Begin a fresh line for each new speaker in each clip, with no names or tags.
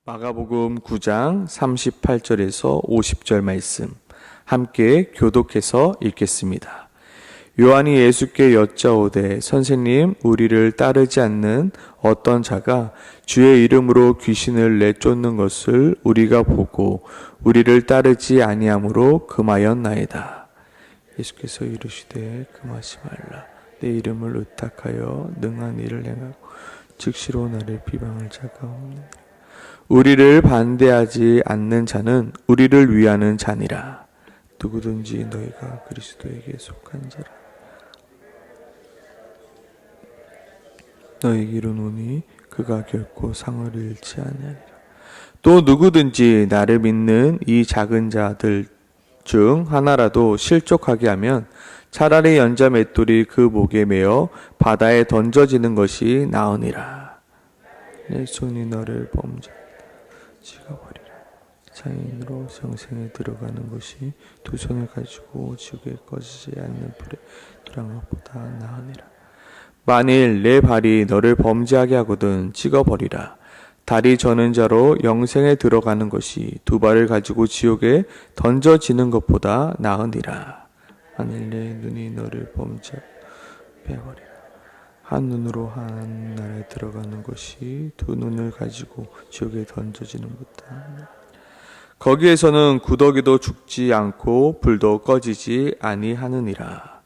마가복음 9장 38절에서 50절 말씀 함께 교독해서 읽겠습니다. 요한이 예수께 여짜오되 선생님, 우리를 따르지 않는 어떤 자가 주의 이름으로 귀신을 내쫓는 것을 우리가 보고 우리를 따르지 아니함으로 금하였나이다. 예수께서 이르시되 금하지 말라. 내 이름을 의탁하여 능한 일을 행하고 즉시로 나를 비방할 자가 없느니라. 우리를 반대하지 않는 자는 우리를 위하는 자니라. 누구든지 너희가 그리스도에게 속한 자라 너희에게 이르노니 그가 결코 상을 잃지 아니하리라. 또 누구든지 나를 믿는 이 작은 자들 중 하나라도 실족하게 하면 차라리 연자 맷돌이 그 목에 매어 바다에 던져지는 것이 나으니라. 내 손이 너를 찍어버리라. 장인으로 정생에 들어가는 것이 두 손을 가지고 지옥에 꺼지지 않는 불에 들어간 것보다 나으니라. 만일 내 발이 너를 범죄하게 하거든 찍어버리라. 다리 저는 자로 영생에 들어가는 것이 두 발을 가지고 지옥에 던져지는 것보다 나으니라. 만일 내 눈이 너를 범죄하게 빼버리라. 한 눈으로 한 나라에 들어가는 것이 두 눈을 가지고 지옥에 던져지는 것보다 거기에서는 구더기도 죽지 않고 불도 꺼지지 아니하느니라.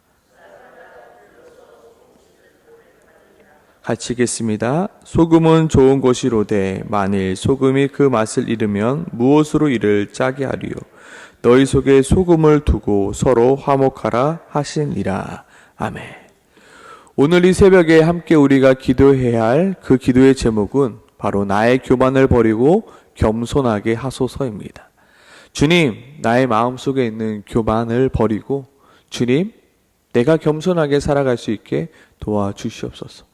같이 읽겠습니다. 소금은 좋은 것이로되 만일 소금이 그 맛을 잃으면 무엇으로 이를 짜게 하리요. 너희 속에 소금을 두고 서로 화목하라 하시니라. 아멘. 오늘 이 새벽에 함께 우리가 기도해야 할 그 기도의 제목은 바로 나의 교만을 버리고 겸손하게 하소서입니다. 주님, 나의 마음속에 있는 교만을 버리고 주님, 내가 겸손하게 살아갈 수 있게 도와주시옵소서.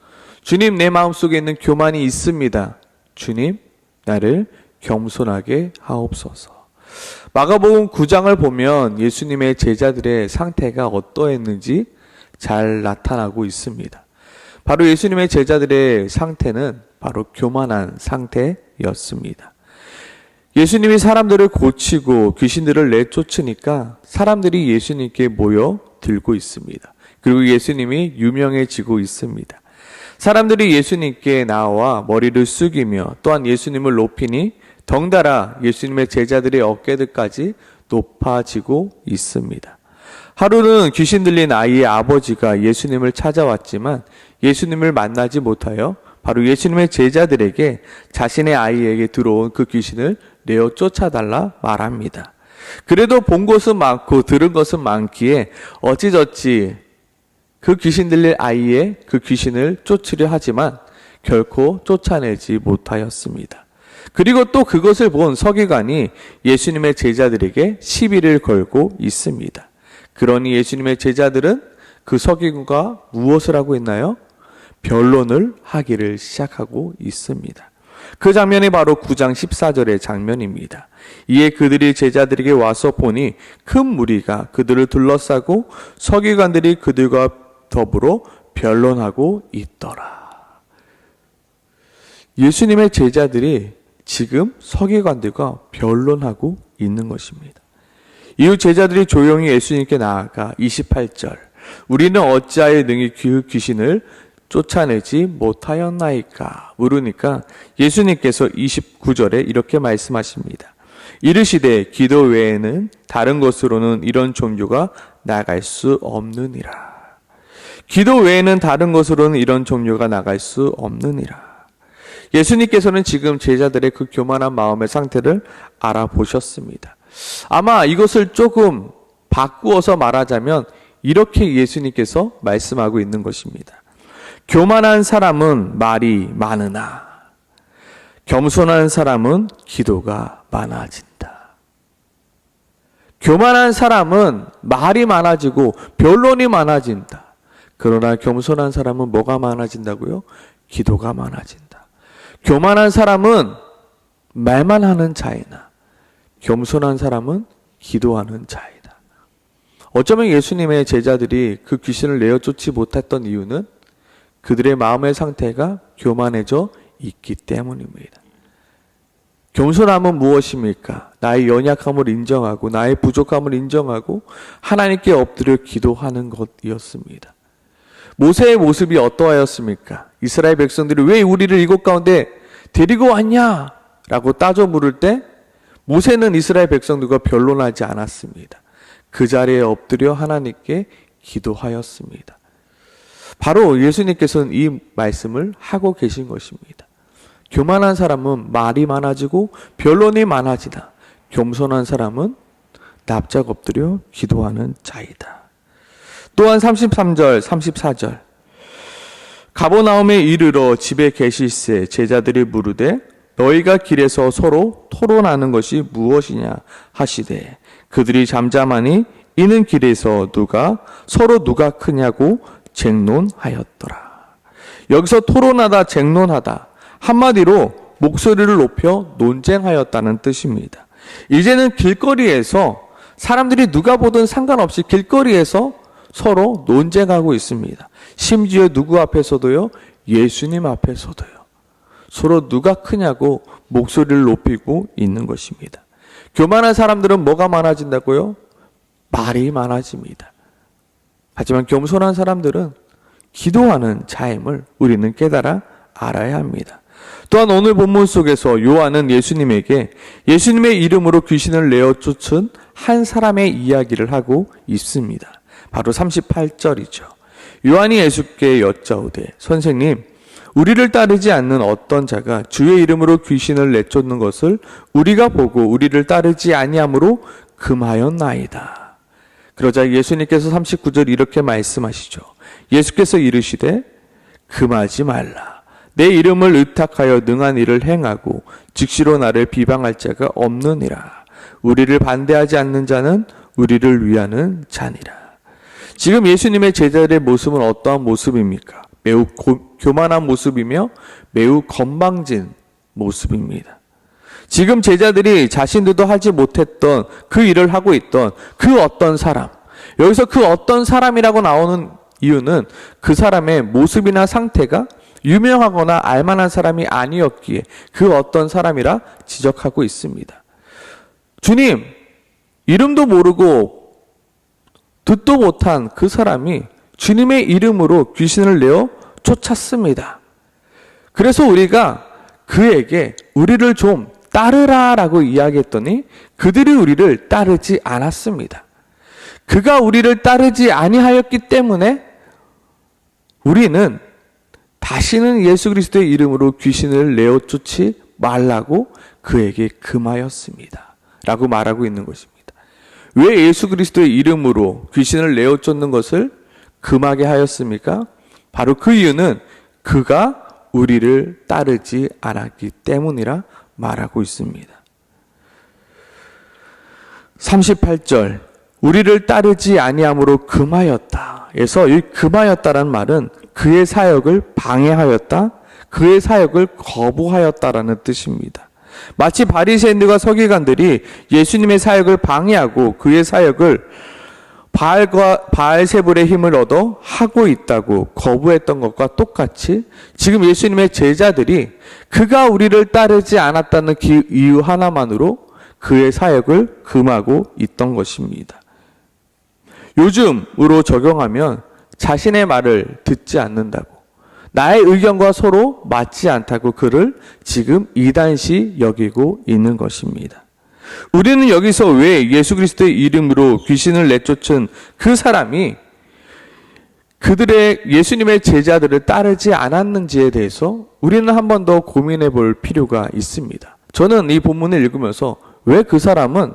주님, 내 마음속에 있는 교만이 있습니다. 주님, 나를 겸손하게 하옵소서. 마가복음 9장을 보면 예수님의 제자들의 상태가 어떠했는지 잘 나타나고 있습니다. 바로 예수님의 제자들의 상태는 바로 교만한 상태였습니다. 예수님이 사람들을 고치고 귀신들을 내쫓으니까 사람들이 예수님께 모여 들고 있습니다. 그리고 예수님이 유명해지고 있습니다. 사람들이 예수님께 나와 머리를 숙이며 또한 예수님을 높이니 덩달아 예수님의 제자들의 어깨들까지 높아지고 있습니다. 하루는 귀신 들린 아이의 아버지가 예수님을 찾아왔지만 예수님을 만나지 못하여 바로 예수님의 제자들에게 자신의 아이에게 들어온 그 귀신을 내어 쫓아달라 말합니다. 그래도 본 것은 많고 들은 것은 많기에 어찌저찌 그 귀신 들린 아이의 그 귀신을 쫓으려 하지만 결코 쫓아내지 못하였습니다. 그리고 또 그것을 본 서기관이 예수님의 제자들에게 시비를 걸고 있습니다. 그러니 예수님의 제자들은 그 서기관과 무엇을 하고 있나요? 변론을 하기를 시작하고 있습니다. 그 장면이 바로 9장 14절의 장면입니다. 이에 그들이 제자들에게 와서 보니 큰 무리가 그들을 둘러싸고 서기관들이 그들과 더불어 변론하고 있더라. 예수님의 제자들이 지금 서기관들과 변론하고 있는 것입니다. 이후 제자들이 조용히 예수님께 나아가 28절 우리는 어찌하여 능히 그 귀신을 쫓아내지 못하였나이까 물으니까 예수님께서 29절에 이렇게 말씀하십니다. 이르시되 기도 외에는 다른 것으로는 이런 종교가 나갈 수 없느니라. 기도 외에는 다른 것으로는 이런 종교가 나갈 수 없느니라. 예수님께서는 지금 제자들의 그 교만한 마음의 상태를 알아보셨습니다. 아마 이것을 조금 바꾸어서 말하자면 이렇게 예수님께서 말씀하고 있는 것입니다. 교만한 사람은 말이 많으나 겸손한 사람은 기도가 많아진다. 교만한 사람은 말이 많아지고 변론이 많아진다. 그러나 겸손한 사람은 뭐가 많아진다고요? 기도가 많아진다. 교만한 사람은 말만 하는 자이나 겸손한 사람은 기도하는 자이다. 어쩌면 예수님의 제자들이 그 귀신을 내어 쫓지 못했던 이유는 그들의 마음의 상태가 교만해져 있기 때문입니다. 겸손함은 무엇입니까? 나의 연약함을 인정하고 나의 부족함을 인정하고 하나님께 엎드려 기도하는 것이었습니다. 모세의 모습이 어떠하였습니까? 이스라엘 백성들이 왜 우리를 이곳 가운데 데리고 왔냐? 라고 따져 물을 때 모세는 이스라엘 백성들과 변론하지 않았습니다. 그 자리에 엎드려 하나님께 기도하였습니다. 바로 예수님께서는 이 말씀을 하고 계신 것입니다. 교만한 사람은 말이 많아지고 변론이 많아지다. 겸손한 사람은 납작 엎드려 기도하는 자이다. 또한 33절, 34절 가버나움에 이르러 집에 계실새 제자들이 물으되 너희가 길에서 서로 토론하는 것이 무엇이냐 하시되 그들이 잠잠하니 이는 길에서 서로 누가 크냐고 쟁론하였더라. 여기서 토론하다, 쟁론하다 한마디로 목소리를 높여 논쟁하였다는 뜻입니다. 이제는 길거리에서 사람들이 누가 보든 상관없이 길거리에서 서로 논쟁하고 있습니다. 심지어 누구 앞에서도요? 예수님 앞에서도요. 서로 누가 크냐고 목소리를 높이고 있는 것입니다. 교만한 사람들은 뭐가 많아진다고요? 말이 많아집니다. 하지만 겸손한 사람들은 기도하는 자임을 우리는 깨달아 알아야 합니다. 또한 오늘 본문 속에서 요한은 예수님에게 예수님의 이름으로 귀신을 내어 쫓은 한 사람의 이야기를 하고 있습니다. 바로 38절이죠. 요한이 예수께 여짜오되 선생님 우리를 따르지 않는 어떤 자가 주의 이름으로 귀신을 내쫓는 것을 우리가 보고 우리를 따르지 아니함으로 금하였나이다. 그러자 예수님께서 39절 이렇게 말씀하시죠. 예수께서 이르시되 금하지 말라. 내 이름을 의탁하여 능한 일을 행하고 즉시로 나를 비방할 자가 없느니라. 우리를 반대하지 않는 자는 우리를 위하는 자니라. 지금 예수님의 제자들의 모습은 어떠한 모습입니까? 매우 교만한 모습이며 매우 건방진 모습입니다. 지금 제자들이 자신들도 하지 못했던 그 일을 하고 있던 그 어떤 사람, 여기서 그 어떤 사람이라고 나오는 이유는 그 사람의 모습이나 상태가 유명하거나 알만한 사람이 아니었기에 그 어떤 사람이라 지적하고 있습니다. 주님, 이름도 모르고 듣도 못한 그 사람이 주님의 이름으로 귀신을 내어 쫓았습니다. 그래서 우리가 그에게 우리를 좀 따르라라고 이야기했더니 그들이 우리를 따르지 않았습니다. 그가 우리를 따르지 아니하였기 때문에 우리는 다시는 예수 그리스도의 이름으로 귀신을 내어 쫓지 말라고 그에게 금하였습니다. 라고 말하고 있는 것입니다. 왜 예수 그리스도의 이름으로 귀신을 내어 쫓는 것을 금하게 하였습니까? 바로 그 이유는 그가 우리를 따르지 않았기 때문이라 말하고 있습니다. 38절 우리를 따르지 아니함으로 금하였다. 에서 이 금하였다라는 말은 그의 사역을 방해하였다, 그의 사역을 거부하였다라는 뜻입니다. 마치 바리새인들과 서기관들이 예수님의 사역을 방해하고 그의 사역을 바알세불의 힘을 얻어 하고 있다고 거부했던 것과 똑같이 지금 예수님의 제자들이 그가 우리를 따르지 않았다는 그 이유 하나만으로 그의 사역을 금하고 있던 것입니다. 요즘으로 적용하면 자신의 말을 듣지 않는다고, 나의 의견과 서로 맞지 않다고 그를 지금 이단시 여기고 있는 것입니다. 우리는 여기서 왜 예수 그리스도의 이름으로 귀신을 내쫓은 그 사람이 그들의 예수님의 제자들을 따르지 않았는지에 대해서 우리는 한 번 더 고민해 볼 필요가 있습니다. 저는 이 본문을 읽으면서 왜 그 사람은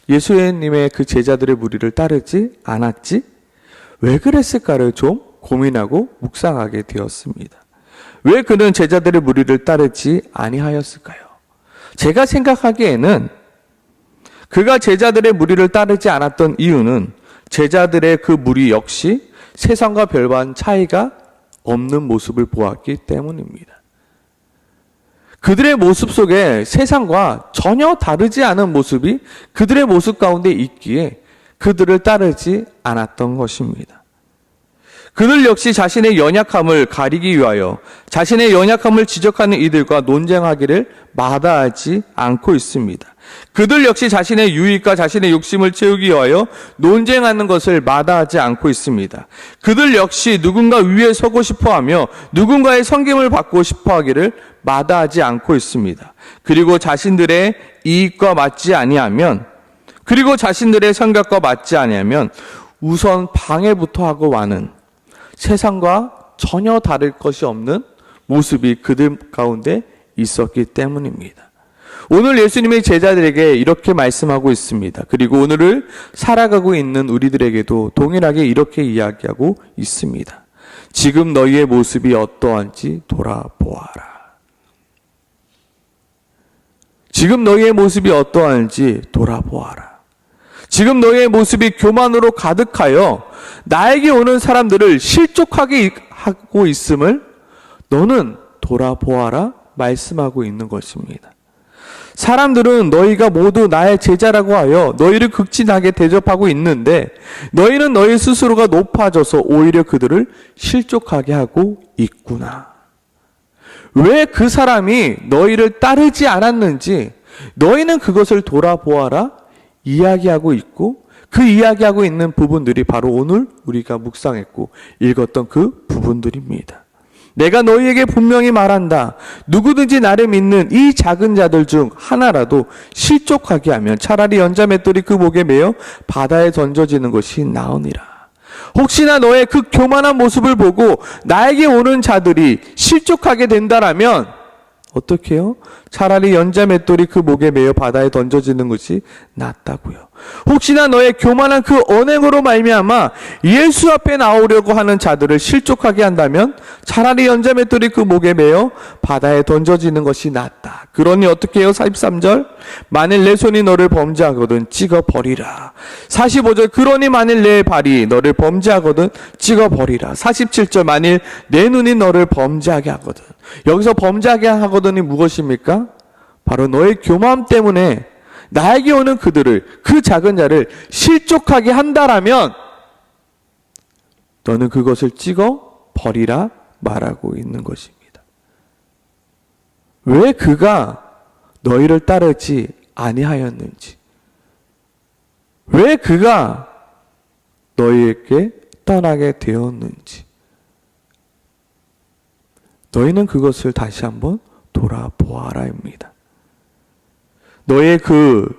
예수님의 그 제자들의 무리를 따르지 않았지? 왜 그랬을까를 좀 고민하고 묵상하게 되었습니다. 왜 그는 제자들의 무리를 따르지 아니하였을까요? 제가 생각하기에는 그가 제자들의 무리를 따르지 않았던 이유는 제자들의 그 무리 역시 세상과 별반 차이가 없는 모습을 보았기 때문입니다. 그들의 모습 속에 세상과 전혀 다르지 않은 모습이 그들의 모습 가운데 있기에 그들을 따르지 않았던 것입니다. 그들 역시 자신의 연약함을 가리기 위하여 자신의 연약함을 지적하는 이들과 논쟁하기를 마다하지 않고 있습니다. 그들 역시 자신의 유익과 자신의 욕심을 채우기 위하여 논쟁하는 것을 마다하지 않고 있습니다. 그들 역시 누군가 위에 서고 싶어하며 누군가의 섬김을 받고 싶어하기를 마다하지 않고 있습니다. 그리고 자신들의 이익과 맞지 아니하면, 그리고 자신들의 생각과 맞지 아니하면 우선 방해부터 하고 마는, 세상과 전혀 다를 것이 없는 모습이 그들 가운데 있었기 때문입니다. 오늘 예수님의 제자들에게 이렇게 말씀하고 있습니다. 그리고 오늘을 살아가고 있는 우리들에게도 동일하게 이렇게 이야기하고 있습니다. 지금 너희의 모습이 어떠한지 돌아보아라. 지금 너희의 모습이 어떠한지 돌아보아라. 지금 너희의 모습이 교만으로 가득하여 나에게 오는 사람들을 실족하게 하고 있음을 너는 돌아보아라 말씀하고 있는 것입니다. 사람들은 너희가 모두 나의 제자라고 하여 너희를 극진하게 대접하고 있는데 너희는 너희 스스로가 높아져서 오히려 그들을 실족하게 하고 있구나. 왜 그 사람이 너희를 따르지 않았는지 너희는 그것을 돌아보아라 이야기하고 있고, 그 이야기하고 있는 부분들이 바로 오늘 우리가 묵상했고 읽었던 그 부분들입니다. 내가 너희에게 분명히 말한다. 누구든지 나를 믿는 이 작은 자들 중 하나라도 실족하게 하면 차라리 연자맷돌이 그 목에 매어 바다에 던져지는 것이 나으니라. 혹시나 너의 그 교만한 모습을 보고 나에게 오는 자들이 실족하게 된다라면 어떻게 해요? 차라리 연자맷돌이 그 목에 매어 바다에 던져지는 것이 낫다고요. 혹시나 너의 교만한 그 언행으로 말미암아 예수 앞에 나오려고 하는 자들을 실족하게 한다면 차라리 연자맷돌이 그 목에 매어 바다에 던져지는 것이 낫다. 그러니 어떻게 해요? 43절 만일 내 손이 너를 범죄하거든 찍어버리라. 45절 그러니 만일 내 발이 너를 범죄하거든 찍어버리라. 47절 만일 내 눈이 너를 범죄하게 하거든. 여기서 범죄하게 하거든이 무엇입니까? 바로 너의 교만 때문에 나에게 오는 그들을, 그 작은 자를 실족하게 한다라면 너는 그것을 찍어 버리라 말하고 있는 것입니다. 왜 그가 너희를 따르지 아니하였는지, 왜 그가 너희에게 떠나게 되었는지 너희는 그것을 다시 한번 돌아보아라입니다. 너의 그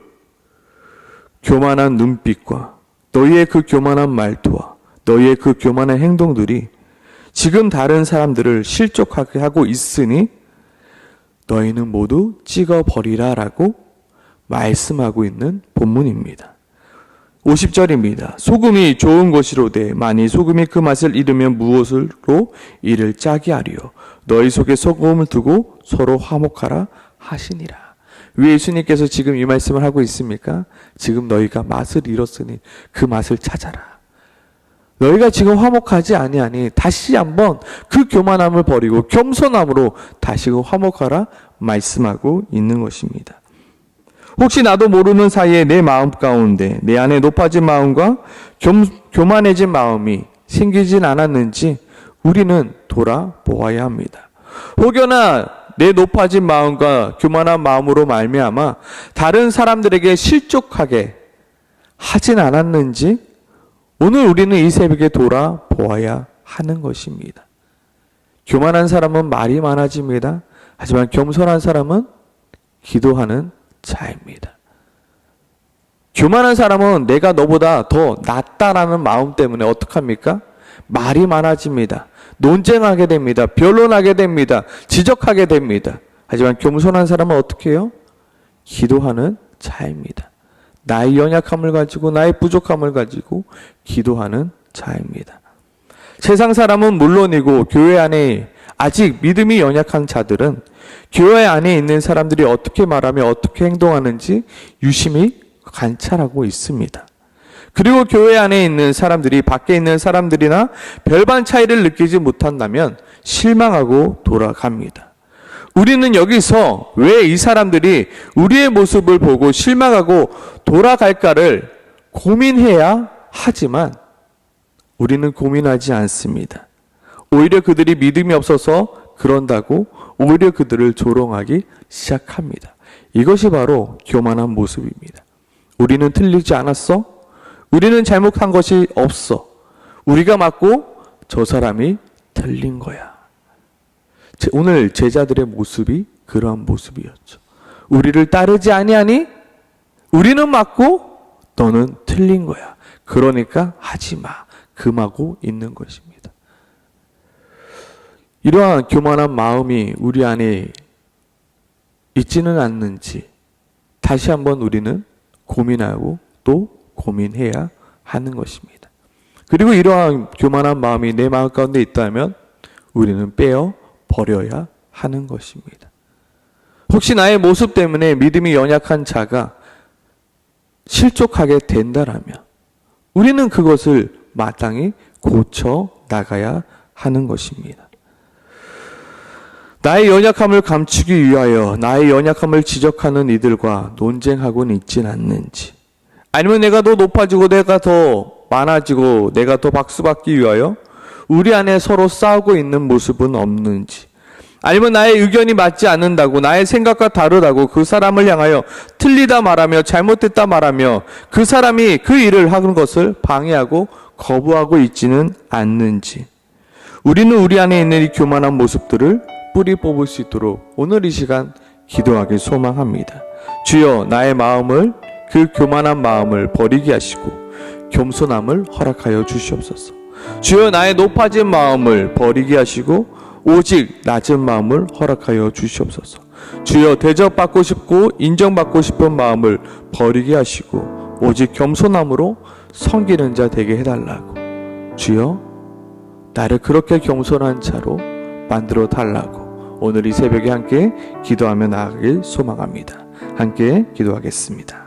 교만한 눈빛과 너희의 그 교만한 말투와 너희의 그 교만한 행동들이 지금 다른 사람들을 실족하게 하고 있으니 너희는 모두 찍어버리라 라고 말씀하고 있는 본문입니다. 50절입니다. 소금이 좋은 것이로되 만일 소금이 그 맛을 잃으면 무엇으로 이를 짜게 하리요. 너희 속에 소금을 두고 서로 화목하라 하시니라. 왜 예수님께서 지금 이 말씀을 하고 있습니까? 지금 너희가 맛을 잃었으니 그 맛을 찾아라. 너희가 지금 화목하지 아니하니 다시 한번 그 교만함을 버리고 겸손함으로 다시금 화목하라 말씀하고 있는 것입니다. 혹시 나도 모르는 사이에 내 마음 가운데 내 안에 높아진 마음과 교만해진 마음이 생기진 않았는지 우리는 돌아보아야 합니다. 혹여나 내 높아진 마음과 교만한 마음으로 말미암아 다른 사람들에게 실족하게 하진 않았는지 오늘 우리는 이 새벽에 돌아보아야 하는 것입니다. 교만한 사람은 말이 많아집니다. 하지만 겸손한 사람은 기도하는 자입니다. 교만한 사람은 내가 너보다 더 낫다라는 마음 때문에 어떡합니까? 말이 많아집니다. 논쟁하게 됩니다. 변론하게 됩니다. 지적하게 됩니다. 하지만 겸손한 사람은 어떻게 해요? 기도하는 자입니다. 나의 연약함을 가지고 나의 부족함을 가지고 기도하는 자입니다. 세상 사람은 물론이고 교회 안에 아직 믿음이 연약한 자들은 교회 안에 있는 사람들이 어떻게 말하며 어떻게 행동하는지 유심히 관찰하고 있습니다. 그리고 교회 안에 있는 사람들이 밖에 있는 사람들이나 별반 차이를 느끼지 못한다면 실망하고 돌아갑니다. 우리는 여기서 왜 이 사람들이 우리의 모습을 보고 실망하고 돌아갈까를 고민해야 하지만 우리는 고민하지 않습니다. 오히려 그들이 믿음이 없어서 그런다고 오히려 그들을 조롱하기 시작합니다. 이것이 바로 교만한 모습입니다. 우리는 틀리지 않았어? 우리는 잘못한 것이 없어. 우리가 맞고 저 사람이 틀린 거야. 오늘 제자들의 모습이 그러한 모습이었죠. 우리를 따르지 아니하니? 우리는 맞고 너는 틀린 거야. 그러니까 하지 마. 금하고 있는 것입니다. 이러한 교만한 마음이 우리 안에 있지는 않는지 다시 한번 우리는 고민하고 또 고민해야 하는 것입니다. 그리고 이러한 교만한 마음이 내 마음 가운데 있다면 우리는 빼어 버려야 하는 것입니다. 혹시 나의 모습 때문에 믿음이 연약한 자가 실족하게 된다라면 우리는 그것을 마땅히 고쳐 나가야 하는 것입니다. 나의 연약함을 감추기 위하여 나의 연약함을 지적하는 이들과 논쟁하고는 있진 않는지, 아니면 내가 더 높아지고 내가 더 많아지고 내가 더 박수받기 위하여 우리 안에 서로 싸우고 있는 모습은 없는지, 아니면 나의 의견이 맞지 않는다고 나의 생각과 다르다고 그 사람을 향하여 틀리다 말하며 잘못됐다 말하며 그 사람이 그 일을 하는 것을 방해하고 거부하고 있지는 않는지, 우리는 우리 안에 있는 이 교만한 모습들을 뿌리 뽑을 수 있도록 오늘 이 시간 기도하길 소망합니다. 주여, 나의 마음을, 그 교만한 마음을 버리게 하시고 겸손함을 허락하여 주시옵소서. 주여, 나의 높아진 마음을 버리게 하시고 오직 낮은 마음을 허락하여 주시옵소서. 주여, 대접받고 싶고 인정받고 싶은 마음을 버리게 하시고 오직 겸손함으로 섬기는 자 되게 해달라고. 주여, 나를 그렇게 겸손한 자로 만들어 달라고 오늘 이 새벽에 함께 기도하며 나아가길 소망합니다. 함께 기도하겠습니다.